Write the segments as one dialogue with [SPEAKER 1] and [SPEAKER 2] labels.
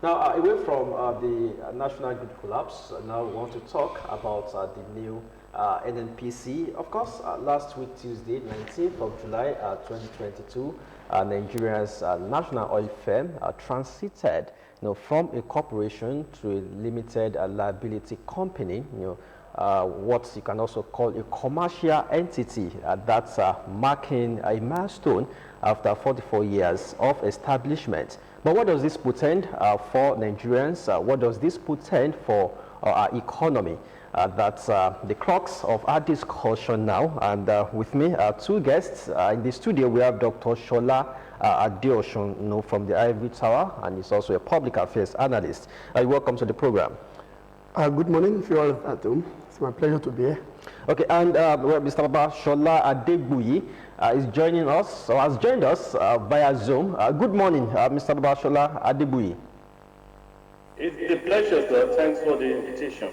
[SPEAKER 1] Now, away from the national grid collapse, now we want to talk about the new NNPC. Of course, last week, Tuesday, 19th of July 2022, Nigeria's national oil firm transited from a corporation to a limited liability company, what you can also call a commercial entity that's marking a milestone after 44 years of establishment. But what does this portend for Nigerians? What does this portend for our economy? That's the crux of our discussion now. And with me are two guests. In the studio, we have Dr. Shola Adeokuta from the Ivory Tower, and he's also a public affairs analyst. Welcome to the program.
[SPEAKER 2] Good morning, if you are at home. It's my pleasure to be here.
[SPEAKER 1] Okay, and Mr. Baba Shola Adebuyi is joining us, or has joined us via Zoom. Good morning, Mr. Baba Shola Adebuyi.
[SPEAKER 3] It's a pleasure, sir. Thanks for the invitation.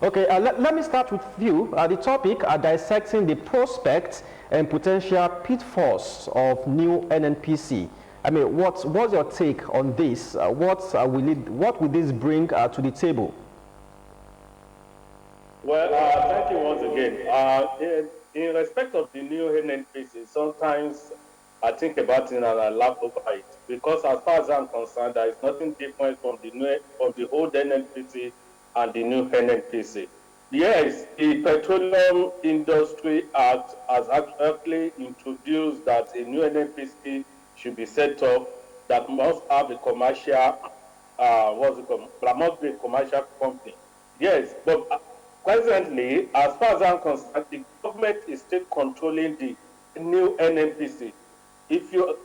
[SPEAKER 1] Okay, let me start with you. The topic dissecting the prospects and potential pitfalls of new NNPC. I mean, what's your take on this? What will this bring to the table?
[SPEAKER 3] Well, thank you once again. In respect of the new NNPC, sometimes I think about it and I laugh over it, because as far as I'm concerned, there is nothing different from the old NNPC and the new NNPC. Yes, the Petroleum Industry Act has actually introduced that a new NNPC should be set up that must have a commercial, that must be a commercial company. Yes, but presently, as far as I'm concerned, the government is still controlling the new NNPC. If you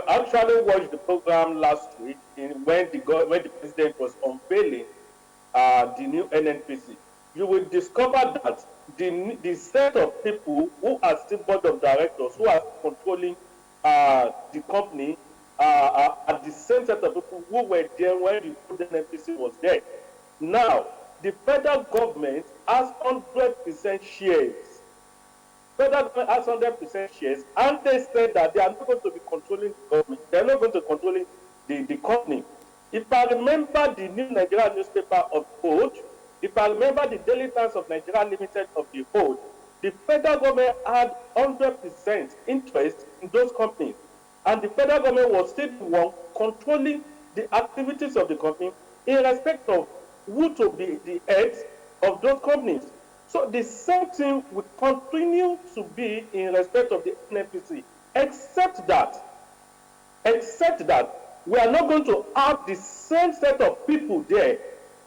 [SPEAKER 3] actually watched the program last week, when the president was unveiling the new NNPC, you will discover that the set of people who are still board of directors, who are controlling the company, are the same set of people who were there when the NNPC was there. Now, the federal government has 100% shares. Federal government has 100% shares, and they said that they are not going to be controlling the government. They are not going to control the company. If I remember the New Nigeria newspaper of old, if I remember the Daily Times of Nigeria Limited of the old, the federal government had 100% interest in those companies, and the federal government was still the one controlling the activities of the company in respect of who to be the heads of those companies. So the same thing will continue to be in respect of the NNPC, except that we are not going to have the same set of people there.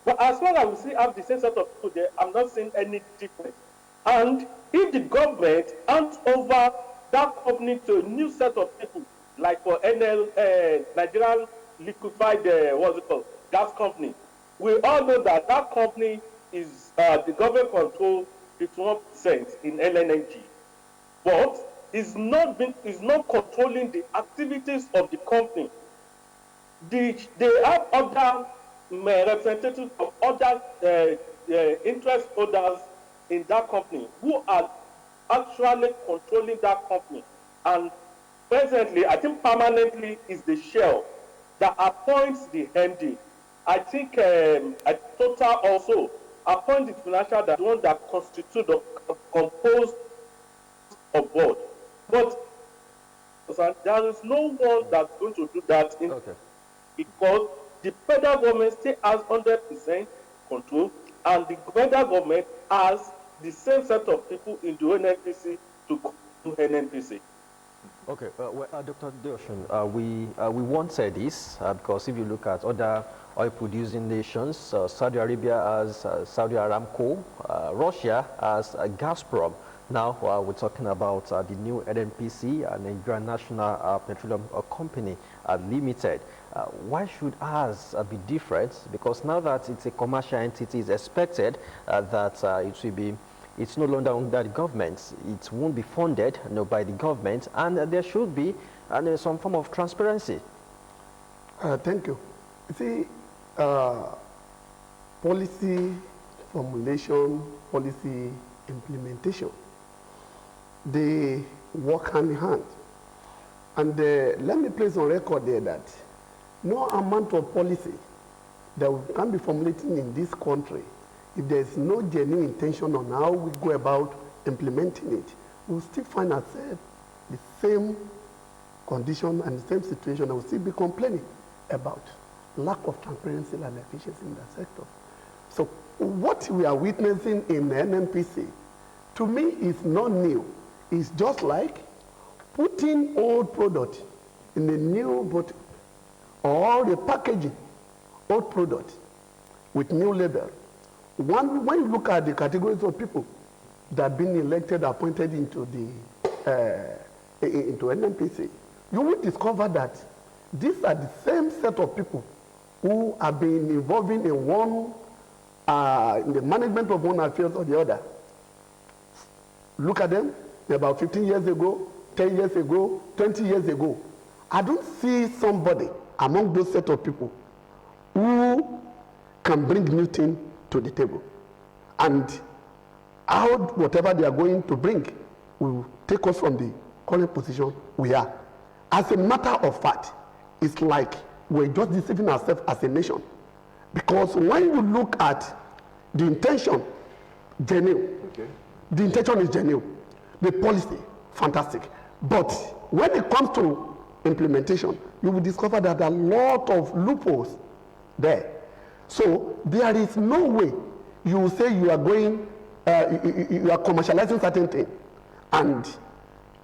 [SPEAKER 3] But as long as we still have the same set of people there, I'm not seeing any difference. And if the government hands over that company to a new set of people, like for Nigerian Liquefied, gas company, we all know that that company is the government control 51% in LNG, but is not controlling the activities of the company. They have other representatives of other interest holders in that company who are actually controlling that company. And presently, I think permanently, is the Shell that appoints the MD. I think Total also appoint the financial, the one that constitute or compose a board. But there is no one that's going to do that because the federal government still has 100% control, and the federal government has the same set of people in the NNPC to do NNPC.
[SPEAKER 1] Okay, Dr. Adeokuta, we once said this because if you look at other oil-producing nations, Saudi Arabia has Saudi Aramco, Russia has Gazprom. Now we're talking about the new NNPC, Nigerian National Petroleum Company Limited. Why should ours be different? Because now that it's a commercial entity, it's expected that it's no longer under the government. It won't be funded by the government, and there should be some form of transparency.
[SPEAKER 2] Thank you. You see, policy formulation, policy implementation, they work hand in hand. And let me place on record there that no amount of policy that we can be formulating in this country, if there is no genuine intention on how we go about implementing it, we'll still find ourselves the same condition and the same situation, and we'll still be complaining about lack of transparency and efficiency in that sector. So what we are witnessing in the NNPC, to me, is not new. It's just like putting old product in a new bottle, or the packaging old product with new label. When you look at the categories of people that have been elected, appointed into NNPC, you will discover that these are the same set of people who have been involving in one, in the management of one affairs or the other. Look at them, about 15 years ago, 10 years ago, 20 years ago. I don't see somebody among those set of people who can bring new things to the table. And how whatever they are going to bring will take us from the current position we are. As a matter of fact, it's like we're just deceiving ourselves as a nation. Because when you look at the intention, genuine. Okay. The intention is genuine. The policy, fantastic. But when it comes to implementation, you will discover that there are a lot of loopholes there. So there is no way you will say you are going, you are commercializing certain things, and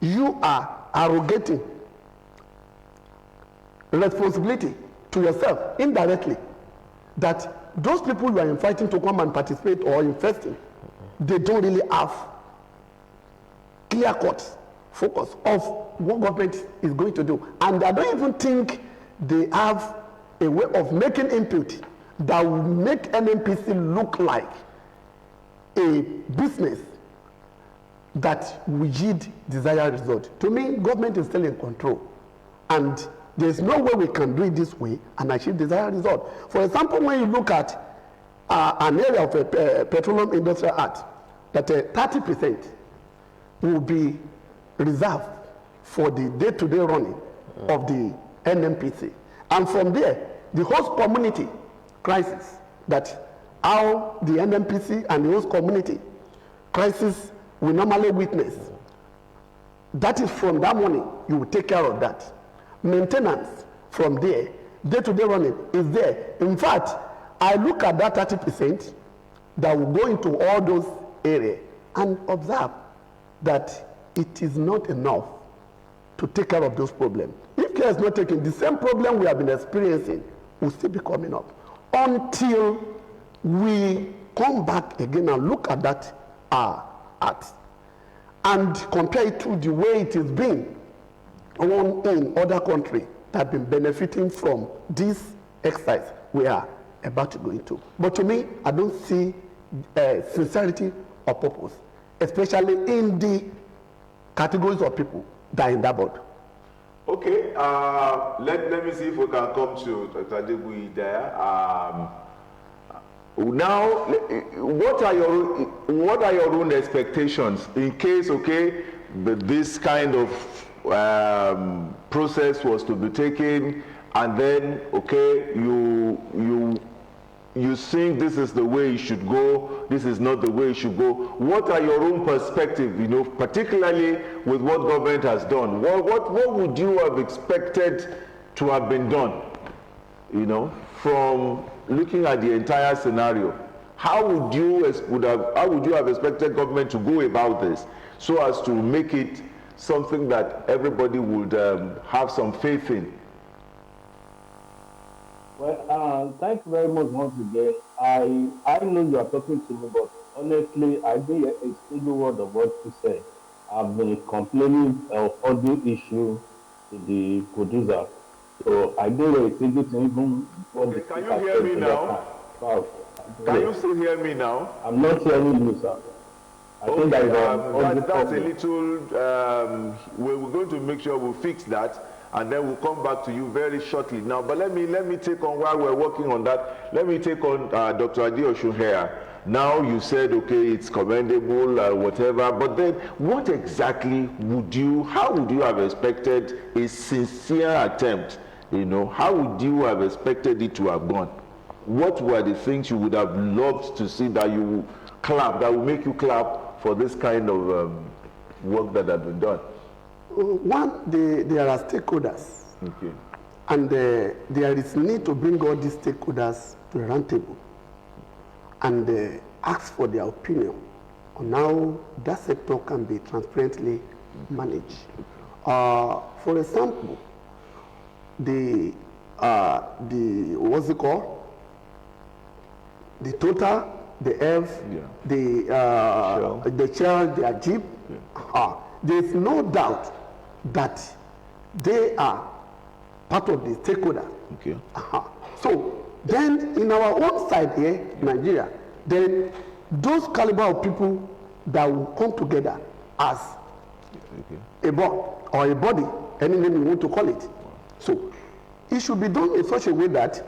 [SPEAKER 2] you are arrogating responsibility to yourself indirectly, that those people you are inviting to come and participate or invest in, they don't really have clear-cut focus of what government is going to do. And I don't even think they have a way of making input that will make NNPC look like a business that will yield desired result. To me, government is still in control. And there's no way we can do it this way and achieve desired result. For example, when you look at an area of a petroleum industrial act, that 30% will be reserved for the day-to-day running of the NNPC. And from there, the host community crisis, that how the NNPC and the host community crisis we normally witness, that is from that money, you will take care of that. Maintenance from there, day-to-day running is there. In fact, I look at that 30% that will go into all those areas and observe that it is not enough to take care of those problems. If care is not taken, the same problem we have been experiencing will still be coming up until we come back again and look at that act and compare it to the way it is being in other countries that have been benefiting from this exercise we are about to go into. But to me, I don't see sincerity of purpose, especially in the categories of people that are in that board.
[SPEAKER 4] Okay, let me see if we can come to Dr. Adegui there. Now, what are your own expectations in case, okay, this kind of process was to be taken, and then, okay, you think this is the way it should go, this is not the way it should go. What are your own perspective, you know, particularly with what government has done? What would you have expected to have been done, you know, from looking at the entire scenario? How would you have expected government to go about this so as to make it something that everybody would have some faith in?
[SPEAKER 3] Well, thank you very much once again. I know you are talking to me, but honestly, I didn't hear a single word of what you said. I've been complaining of audio issue to the producer, so I didn't hear a single thing. Even
[SPEAKER 4] okay, can you hear me now?
[SPEAKER 3] Wow.
[SPEAKER 4] Can you still hear me now?
[SPEAKER 3] I'm not hearing you, sir. I think that's
[SPEAKER 4] a little. We're going to make sure we fix that, and then we'll come back to you very shortly. Now, but let me take on, while we're working on that, let me take on Dr. Adeosun here. Now you said, okay, it's commendable, whatever, but then what exactly how would you have expected a sincere attempt you know, how would you have expected it to have gone? What were the things you would have loved to see that you clap, that would make you clap for this kind of work that had been done?
[SPEAKER 2] One, there are stakeholders.
[SPEAKER 4] Okay.
[SPEAKER 2] And there is need to bring all these stakeholders to the round table and ask for their opinion on how that sector can be transparently managed. For example, the what's it called? The total, the F, the Shell, the Ajib. There is no doubt that they are part of the stakeholder.
[SPEAKER 4] Okay.
[SPEAKER 2] So then in our own side here, Nigeria, then those caliber of people that will come together as a board or a body, any name you want to call it. So it should be done in such a way that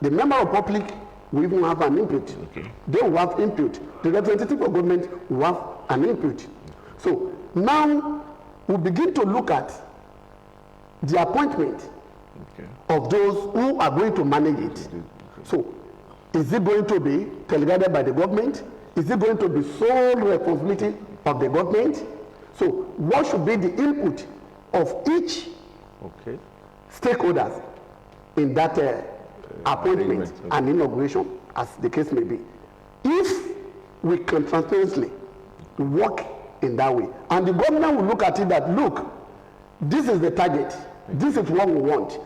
[SPEAKER 2] the member of public will even have an input.
[SPEAKER 4] Okay.
[SPEAKER 2] They will have input. The representative of government will have an input. So now we begin to look at the appointment of those who are going to manage it. So is it going to be delegated by the government? Is it going to be sole responsibility of the government? So what should be the input of each stakeholders in that appointment and inauguration, as the case may be? If we can transparently work in that way, and the government will look at it that, look, this is the target, this is what we want.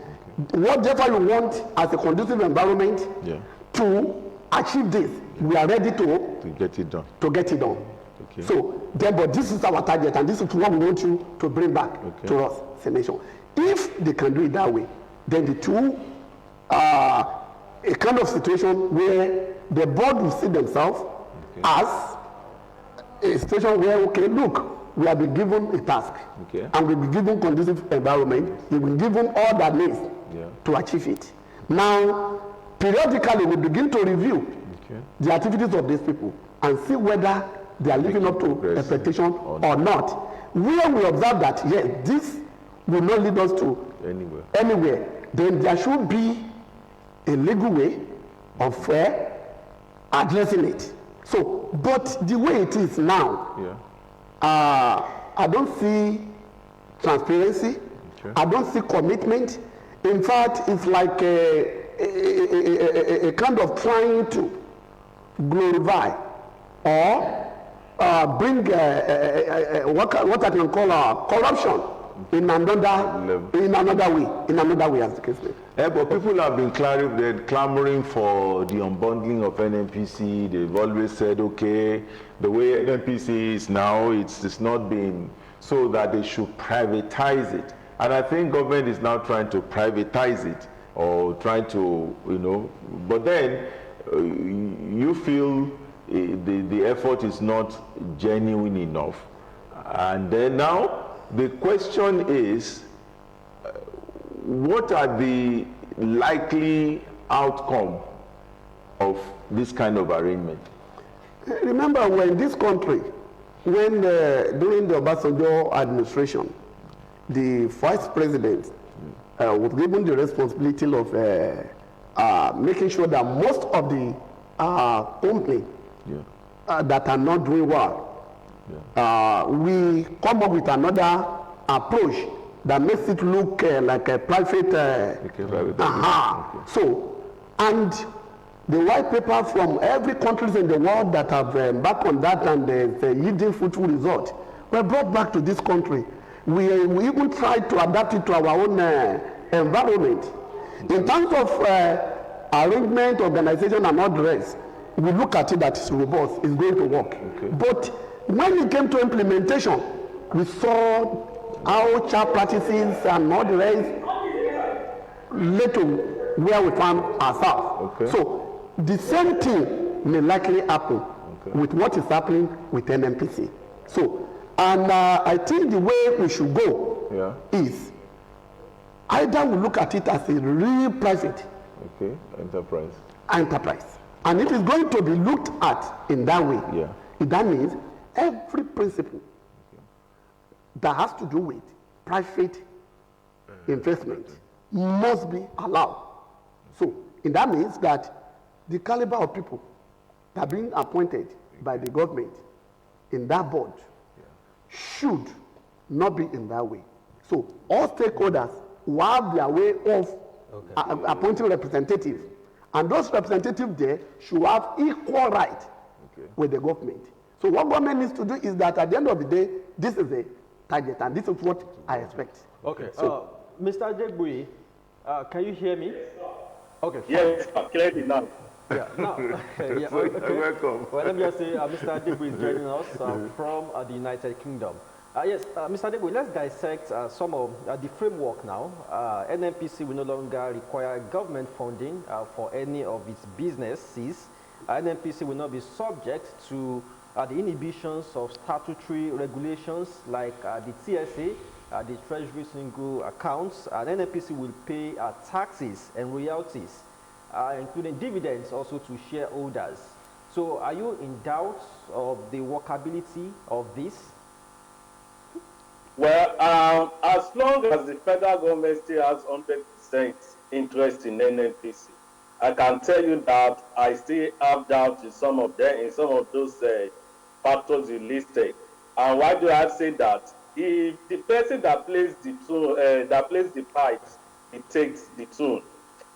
[SPEAKER 2] Whatever you want as a conducive environment to achieve this, we are ready to
[SPEAKER 4] get it done. Okay.
[SPEAKER 2] So, then, but this is our target, and this is what we want you to bring back to us, as a nation. If they can do it that way, then the two are a kind of situation where the board will see themselves as a situation where, okay, look, we have been given a task, and we've been given conducive environment, we've been given all that needs to achieve it. Now, periodically, we begin to review the activities of these people and see whether they are living up to expectation or not. Where we observe that, yes, this will not lead us to anywhere, then there should be a legal way of addressing it. So, but the way it is now, I don't see transparency. I don't see commitment. In fact, it's like a kind of trying to glorify or bring what I can call corruption in another way, as the case may be.
[SPEAKER 4] But people have been clamoring for the unbundling of NNPC. They've always said, okay, the way NNPC is now, it's not been so that they should privatize it. And I think government is now trying to privatize it or trying to, but then you feel the effort is not genuine enough. And then now the question is, what are the likely outcome of this kind of arrangement?
[SPEAKER 2] Remember, when this country, during the Obasanjo administration, the vice president was given the responsibility of making sure that most of the companies that are not doing well, we come up with another approach that makes it look like a private. So, and the white paper from every countries in the world that have embarked on that and the yielding fruitful result were brought back to this country. We even tried to adapt it to our own environment. In terms of arrangement, organization, and all the rest, we look at it that it's robust, it's going to work. But when it came to implementation, we saw how child practices and all the rest led to where we found ourselves. So the same thing may likely happen with what is happening with NNPC. So, and I think the way we should go is either we look at it as a real private enterprise. And it is going to be looked at in that way. That means every principle that has to do with private investment must be allowed. So, and that means that the caliber of people that are being appointed by the government in that board should not be in that way. So, all stakeholders will have their way of appointing representatives, and those representatives there should have equal right with the government. So, what government needs to do is that at the end of the day, this is a target, and this is what I expect.
[SPEAKER 1] Okay.
[SPEAKER 2] So,
[SPEAKER 1] Mr. Adebuyi, can you hear me? Okay.
[SPEAKER 3] Yes, clearly now.
[SPEAKER 1] Yeah, now, yeah, okay.
[SPEAKER 4] Welcome.
[SPEAKER 1] Well, let me just say, Mr. Adebuyi is joining us from the United Kingdom. Yes, Mr. Adebuyi, let's dissect some of the framework now. NNPC will no longer require government funding for any of its businesses. NNPC will not be subject to the inhibitions of statutory regulations like the TSA, the Treasury Single Accounts. NNPC will pay taxes and royalties, including dividends also to shareholders. So are you in doubt of the workability of this?
[SPEAKER 3] Well, as long as the federal government still has 100% interest in NNPC, I can tell you that I still have doubt in some of them, in some of those factors you listed. And why do I say that? If the person that plays the tune, that plays the pipes, he takes the tune.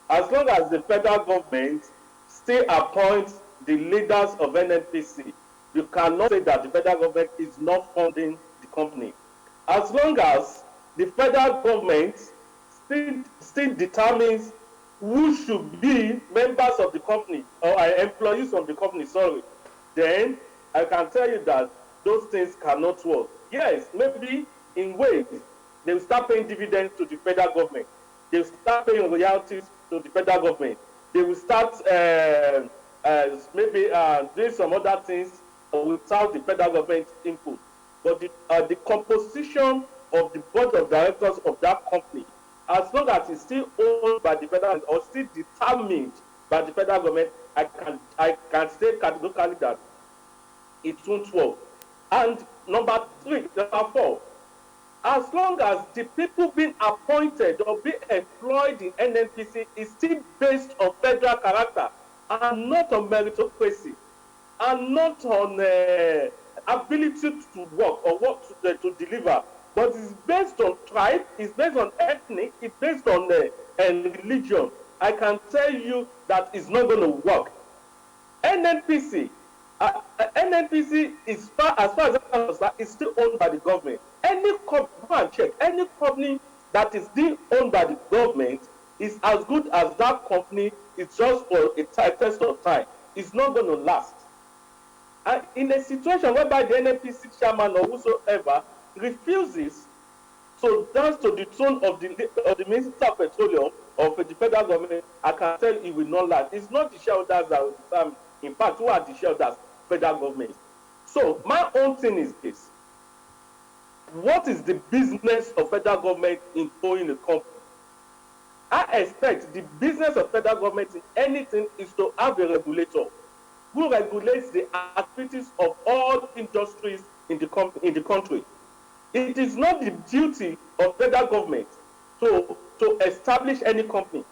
[SPEAKER 3] As long as the federal government still appoints the leaders of NNPC, you cannot say that the federal government is not funding the company. As long as the federal government still determines who should be members of the company or employees of the company, then I can tell you that those things cannot work. Yes, maybe in ways they will start paying dividends to the federal government. They will start paying royalties to the federal government. They will start maybe doing some other things without the federal government input. But the composition of the board of directors of that company, as long as it's still owned by the federal government or still determined by the federal government, I can say categorically that it won't work. And number 4, as long as the people being appointed or being employed in NNPC is still based on federal character and not on meritocracy and not on ability to work or work to deliver, but it's based on tribe, it's based on ethnic, it's based on religion, I can tell you that it's not going to work. NNPC is as far as I'm concerned, is still owned by the government. Any company that is being owned by the government is as good as that company is just for a test of time. It's not going to last. And in a situation whereby the NNPC chairman or whosoever refuses to dance to the tune of the Minister of Petroleum of the federal government, I can tell you it will not last. It's not the shareholders that will determine. In fact, who are the shareholders? Federal government. So my own thing is this: what is the business of federal government in owning a company? I expect the business of federal government in anything is to have a regulator who regulates the activities of all industries in the country. It is not the duty of federal government to establish any company.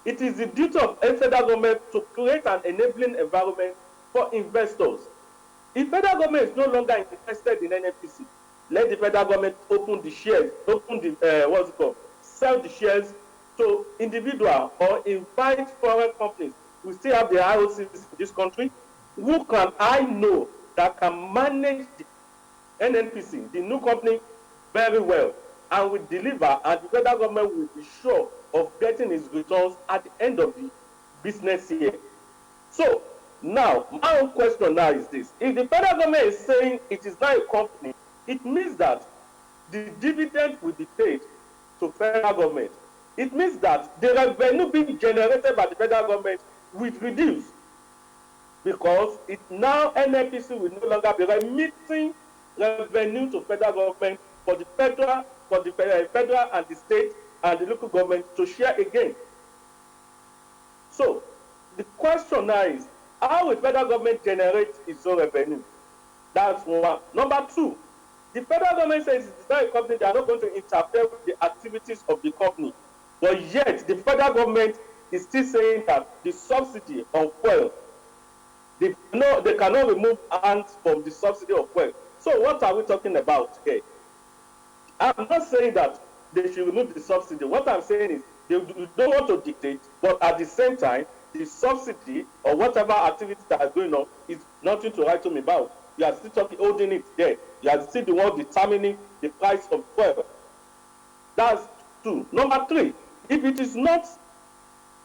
[SPEAKER 3] It is the duty of a federal government to create an enabling environment for investors. If federal government is no longer interested in NNPC, let the federal government open the shares, sell the shares to individual or invite foreign companies. We still have the IOCs in this country. Who can I know that can manage the NNPC, the new company, very well and will deliver, and the federal government will be sure of getting its returns at the end of the business year? So now, my own question now is this: if the federal government is saying it is not a company, it means that the dividend will be paid to federal government. It means that the revenue being generated by the federal government will reduce, because it now NNPC will no longer be remitting revenue to federal government for the federal and the state and the local government to share again. So the question now is, how will federal government generate its own revenue? That's one. Number 2, the federal government says it's not a company, they are not going to interfere with the activities of the company. But yet, the federal government is still saying that the subsidy on fuel, they cannot remove hands from the subsidy of fuel. So what are we talking about here? I'm not saying that they should remove the subsidy. What I'm saying is they don't want to dictate, but at the same time, the subsidy or whatever activities that are going on is nothing to write home about. You are still holding it there. You are still the one determining the price of fuel. That's two. Number three, if it is not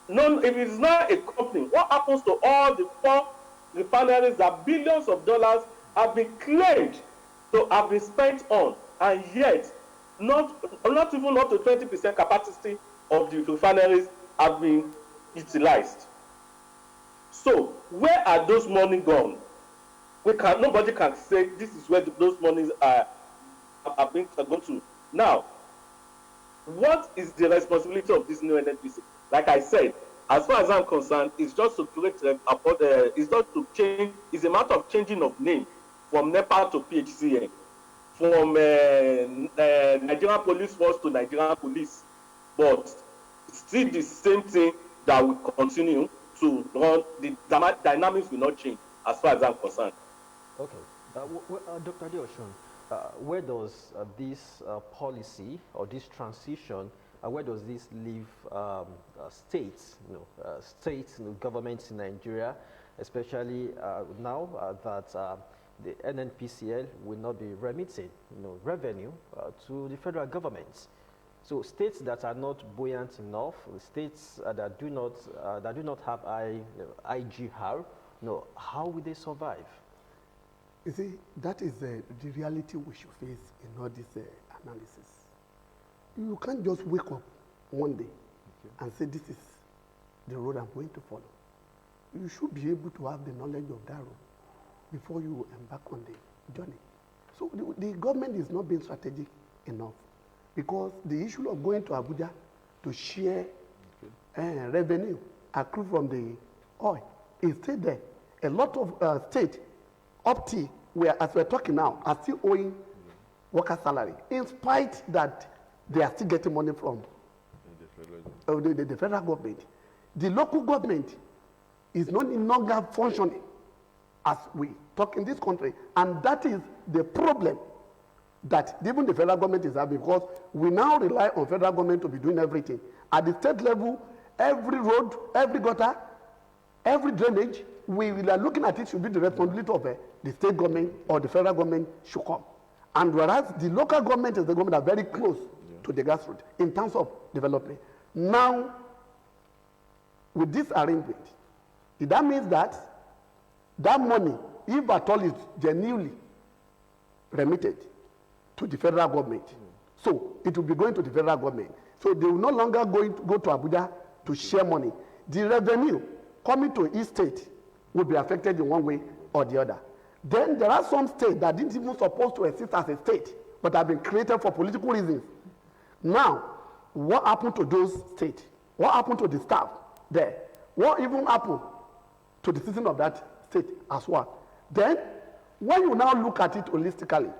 [SPEAKER 3] a company, what happens to all the 4 refineries that billions of dollars have been claimed to have been spent on, and yet not even up to 20% capacity of the refineries have been utilized? So where are those money gone? Nobody can say this is where those monies are going to. Now, what is the responsibility of this new NNPC? Like I said, as far as I'm concerned, it's just to create it's not to change. It's a matter of changing of name from NEPA to PHCN, from Nigerian Police Force to Nigerian Police, but still the same thing that will continue to run. The dynamics will not change as far as I'm concerned.
[SPEAKER 1] Okay. Dr. Adeosun, where does this policy or this transition, where does this leave states, governments in Nigeria, especially now that the NNPCL will not be remitting, revenue to the federal government? So states that are not buoyant enough, states that do not have IGR, how will they survive?
[SPEAKER 2] You see, that is the reality we should face in all this analysis. You can't just wake up one day and say, this is the road I'm going to follow. You should be able to have the knowledge of that road before you embark on the journey. So the government is not being strategic enough, because the issue of going to Abuja to share revenue accrued from the oil is still there. A lot of states up to as we're talking now, are still owing worker salary, in spite that they are still getting money from the federal government. The local government is no longer functioning as we talk in this country, and that is the problem that even the federal government is having, because we now rely on federal government to be doing everything. At the state level, every road, every gutter, every drainage, we are looking at it should be the responsibility of the state government or the federal government should come. And whereas the local government and the government are very close to the grassroots in terms of development. Now, with this arrangement, that means that money, if at all, is genuinely remitted to the federal government. So it will be going to the federal government. So they will no longer go to Abuja to share money. The revenue coming to each state will be affected in one way or the other. Then there are some states that didn't even supposed to exist as a state, but have been created for political reasons. Now, what happened to those states? What happened to the staff there? What even happened to the citizen of that state as well? Then, when you now look at it holistically,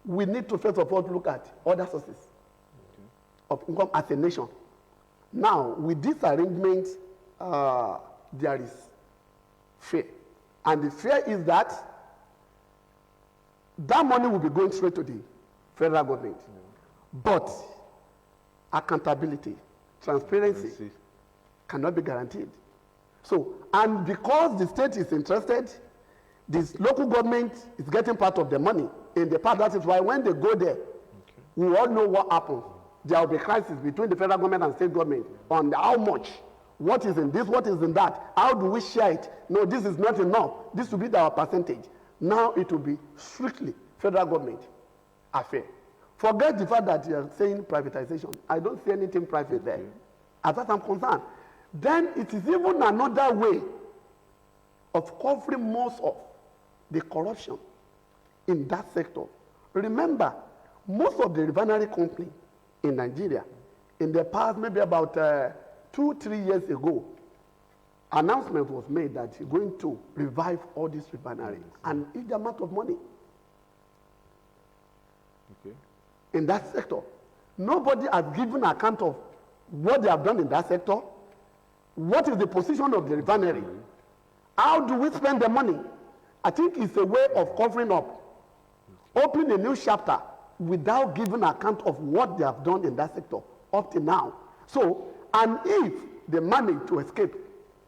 [SPEAKER 2] we need to first of all look at other sources of income as a nation. Now, with this arrangement, there is fear. And the fear is that money will be going straight to the federal government. But accountability, transparency cannot be guaranteed. So, and because the state is interested, this local government is getting part of the money. In the part, that is why when they go there, we all know what happens. There will be crisis between the federal government and state government on how much, what is in this, what is in that, how do we share it? No, this is not enough. This will be our percentage. Now it will be strictly federal government affair. Forget the fact that you are saying privatization. I don't see anything private there, as far as I'm concerned. Then it is even another way of covering most of the corruption in that sector. Remember, most of the refinery companies in Nigeria, in the past, maybe about 2-3 years ago, announcement was made that you're going to revive all these refineries and huge amount of money in that sector. Nobody has given account of what they have done in that sector. What is the position of the refinery? How do we spend the money? I think it's a way of covering up, opening a new chapter without giving account of what they have done in that sector up to now. So, and if they manage to escape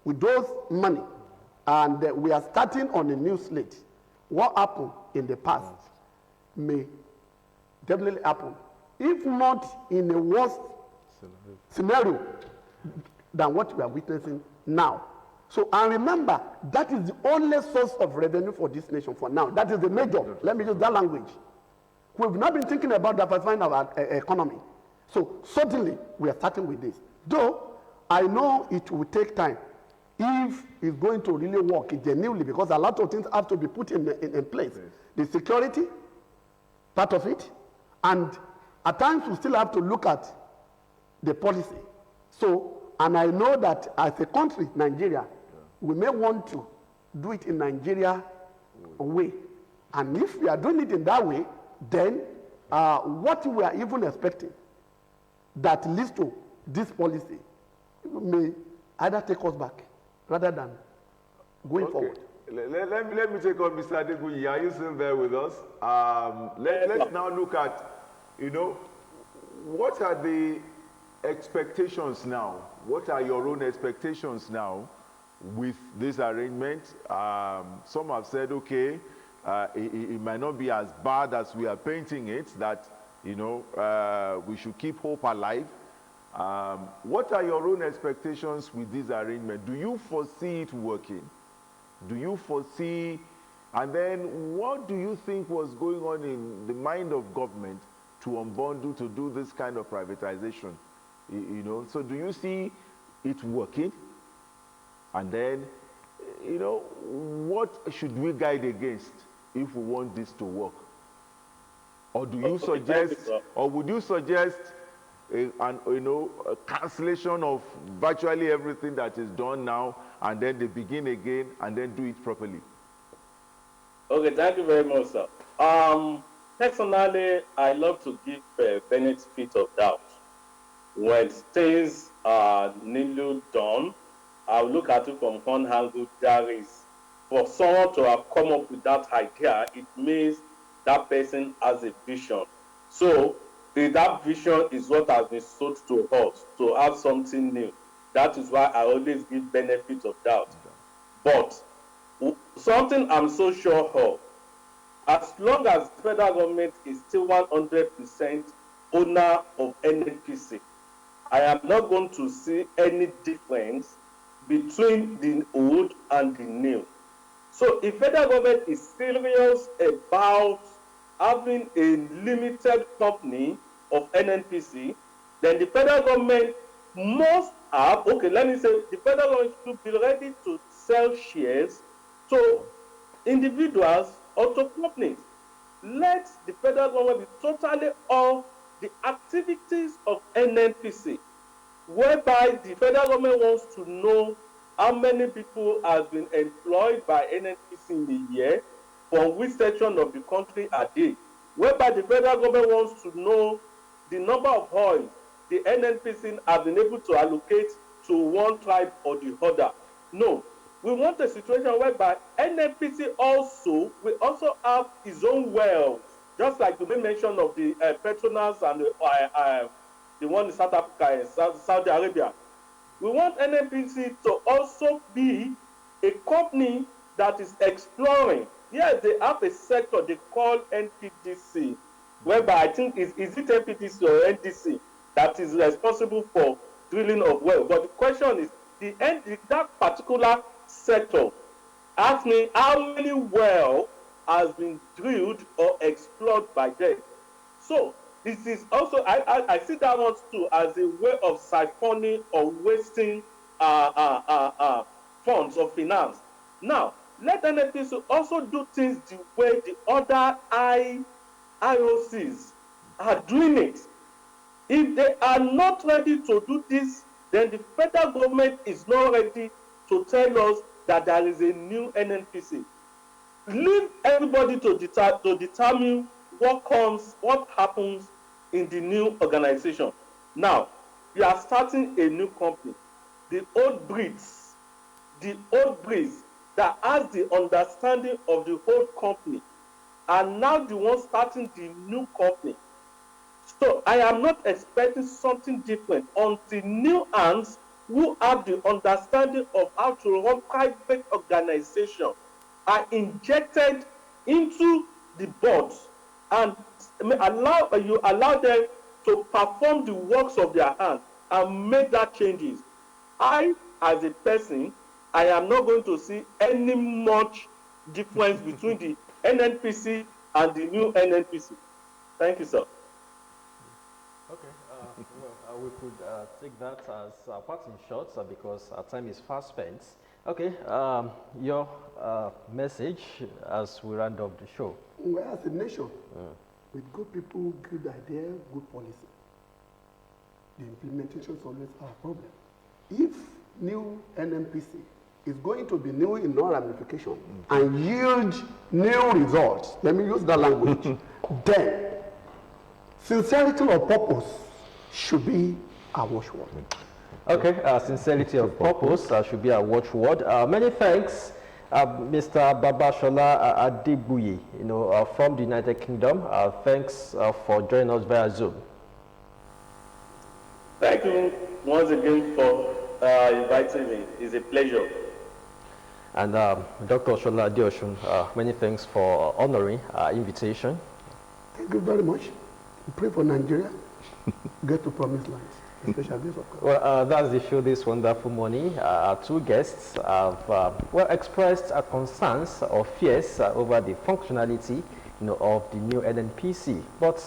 [SPEAKER 2] with those money, and we are starting on a new slate, what happened in the past may definitely happen, if not in a worse scenario than what we are witnessing now. So, and remember, that is the only source of revenue for this nation for now. That is the major. Let me use that language. We've not been thinking about diversifying our economy. So, certainly, we are starting with this. Though, I know it will take time if it's going to really work genuinely, because a lot of things have to be put in place. Yes. The security, part of it, and at times we still have to look at the policy. So, and I know that as a country, Nigeria, we may want to do it in Nigeria way. And if we are doing it in that way, then what we are even expecting that leads to this policy may either take us back rather than going forward.
[SPEAKER 4] Let me take on Mr. Adeguyi. Are you still there with us? Let's now look at, what are the expectations now? What are your own expectations now with this arrangement? Some have said, okay, it might not be as bad as we are painting it, that, we should keep hope alive. What are your own expectations with this arrangement? Do you foresee it working? Do you foresee, and then what do you think was going on in the mind of government to unbundle, to do this kind of privatization? So do you see it working? And then, what should we guide against if we want this to work? Or do you suggest, or would you suggest a cancellation of virtually everything that is done now, and then they begin again and then do it properly?
[SPEAKER 3] Okay, thank you very much, sir. Personally, I love to give benefit of doubt. When things are nearly done, I'll look at it from one angle. There is, for someone to have come up with that idea, it means that person has a vision. So, that vision is what has been sold to us, to have something new. That is why I always give benefit of doubt. But something I'm so sure of, as long as the federal government is still 100% owner of NNPC, I am not going to see any difference between the old and the new. So if federal government is serious about having a limited company of NNPC, then the federal government must have, okay, let me say, the federal government should be ready to sell shares to individuals or to companies. Let the federal government be totally off the activities of NNPC, whereby the federal government wants to know how many people have been employed by NNPC in a year, from which section of the country are they, whereby the federal government wants to know the number of oil the NNPC have been able to allocate to one tribe or the other. No, we want a situation whereby NNPC also will also have its own wells, just like the main mention of the Petronas and the one in South Africa and Saudi Arabia. We want NNPC to also be a company that is exploring. Yes, they have a sector they call NPDC, whereby I think is it NPDC or NDC that is responsible for drilling of wells. But the question is, that particular sector, ask me how many wells has been drilled or explored by them. So this is also, I see that one too as a way of siphoning or wasting funds of finance. Now, let NNPC also do things the way the other IOCs are doing it. If they are not ready to do this, then the federal government is not ready to tell us that there is a new NNPC. Leave everybody to determine what comes, what happens in the new organization. Now, you are starting a new company. The old breeds that has the understanding of the whole company are now the ones starting the new company. So I am not expecting something different until new hands who have the understanding of how to run private organization are injected into the boards and allow them to perform the works of their hand and make that changes. I, as a person, I am not going to see any much difference between the NNPC and the new NNPC. Thank you, sir.
[SPEAKER 1] Okay, we could take that as parting shots because our time is fast spent. Okay, your message as we round up the show.
[SPEAKER 2] Well, as a nation, with good people, good idea, good policy, the implementation is always our problem. If new NNPC is going to be new in all ramifications and yield new results, let me use that language, then sincerity of purpose should be our watchword.
[SPEAKER 1] Okay, sincerity of purpose should be our watchword. Many thanks, Mr. Babashola Adebuyi, from the United Kingdom. Thanks for joining us via Zoom.
[SPEAKER 3] Thank you once again for inviting me. It's a pleasure.
[SPEAKER 1] And Dr. Shola Adeosun, many thanks for honoring our invitation.
[SPEAKER 2] Thank you very much. We pray for Nigeria, get to promised lands, especially this of course.
[SPEAKER 1] Well, that's the show this wonderful morning. Our two guests have expressed concerns or fears over the functionality of the new NNPC. But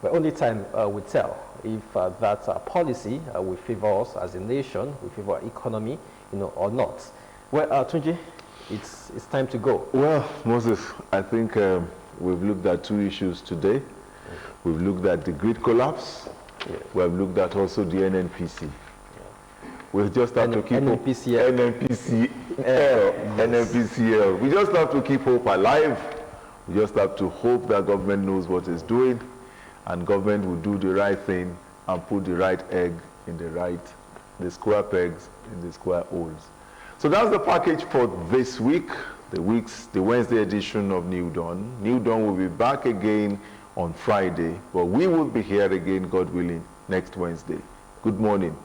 [SPEAKER 1] only time will tell if that policy will favor us as a nation, will favor our economy, or not. Well, Tunji, it's time to go.
[SPEAKER 4] Well, Moses, I think we've looked at two issues today. We've looked at the grid collapse. Yeah. We've looked at also the NNPC. Yeah. We just have to keep NNPCL. We just have to keep hope alive. We just have to hope that government knows what it's doing, and government will do the right thing and put the right egg in the square pegs in the square holes. So that's the package for this week, the Wednesday edition of New Dawn. New Dawn will be back again on Friday, but we will be here again, God willing, next Wednesday. Good morning.